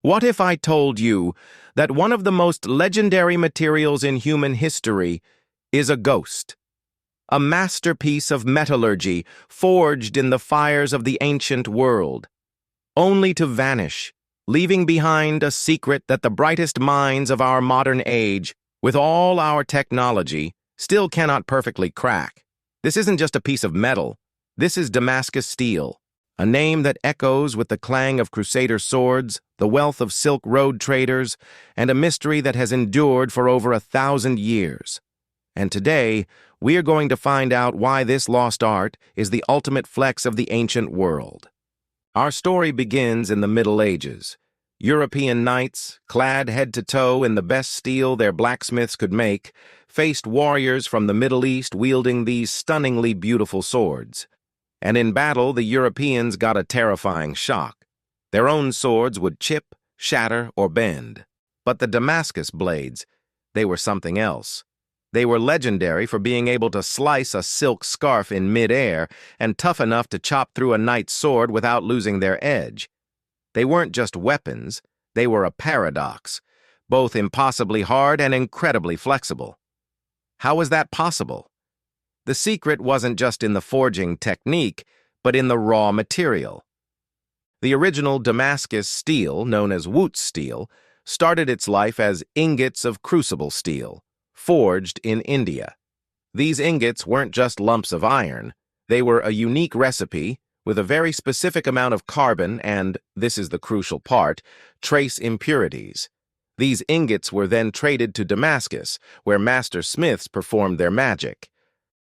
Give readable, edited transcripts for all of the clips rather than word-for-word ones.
What if I told you that one of the most legendary materials in human history is a ghost? A masterpiece of metallurgy forged in the fires of the ancient world, only to vanish, leaving behind a secret that the brightest minds of our modern age, with all our technology, still cannot perfectly crack. This isn't just a piece of metal. This is Damascus Steel, a name that echoes with the clang of Crusader swords, the wealth of Silk Road traders, and a mystery that has endured for over 1,000 years. And today, we are going to find out why this lost art is the ultimate flex of the ancient world. Our story begins in the Middle Ages. European knights, clad head to toe in the best steel their blacksmiths could make, faced warriors from the Middle East wielding these stunningly beautiful swords. And in battle, the Europeans got a terrifying shock. Their own swords would chip, shatter, or bend. But the Damascus blades, they were something else. They were legendary for being able to slice a silk scarf in mid-air and tough enough to chop through a knight's sword without losing their edge. They weren't just weapons, they were a paradox, both impossibly hard and incredibly flexible. How was that possible? The secret wasn't just in the forging technique, but in the raw material. The original Damascus steel, known as Wootz steel, started its life as ingots of crucible steel, forged in India. These ingots weren't just lumps of iron. They were a unique recipe with a very specific amount of carbon and, this is the crucial part, trace impurities. These ingots were then traded to Damascus, where master smiths performed their magic.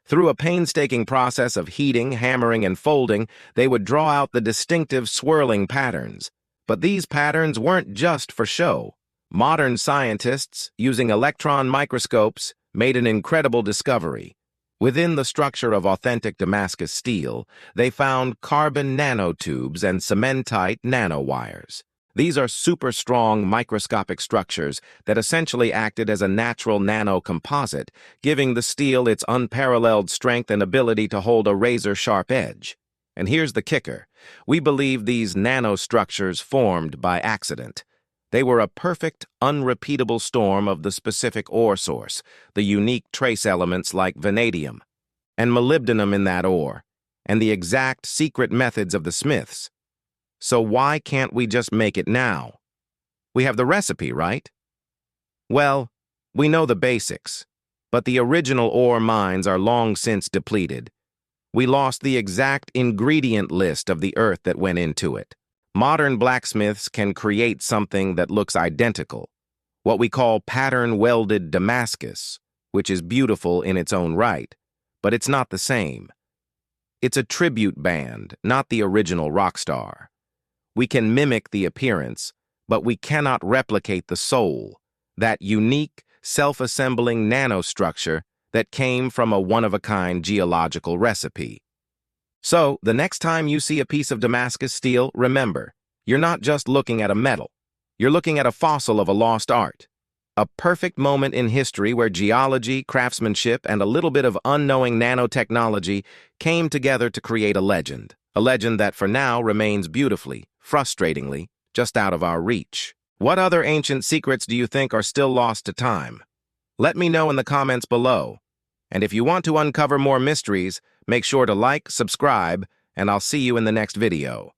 Through a painstaking process of heating, hammering, and folding, they would draw out the distinctive swirling patterns. But these patterns weren't just for show. Modern scientists, using electron microscopes, made an incredible discovery. Within the structure of authentic Damascus steel, they found carbon nanotubes and cementite nanowires. These are super-strong microscopic structures that essentially acted as a natural nanocomposite, giving the steel its unparalleled strength and ability to hold a razor-sharp edge. And here's the kicker. We believe these nanostructures formed by accident. They were a perfect, unrepeatable storm of the specific ore source, the unique trace elements like vanadium and molybdenum in that ore, and the exact secret methods of the smiths. So why can't we just make it now? We have the recipe, right? Well, we know the basics, but the original ore mines are long since depleted. We lost the exact ingredient list of the earth that went into it. Modern blacksmiths can create something that looks identical, what we call pattern-welded Damascus, which is beautiful in its own right, but it's not the same. It's a tribute band, not the original rock star. We can mimic the appearance, but we cannot replicate the soul, that unique, self-assembling nanostructure that came from a one-of-a-kind geological recipe. So, the next time you see a piece of Damascus steel, remember, you're not just looking at a metal. You're looking at a fossil of a lost art. A perfect moment in history where geology, craftsmanship, and a little bit of unknowing nanotechnology came together to create a legend. A legend that for now remains beautifully, frustratingly, just out of our reach. What other ancient secrets do you think are still lost to time? Let me know in the comments below. And if you want to uncover more mysteries, make sure to like, subscribe, and I'll see you in the next video.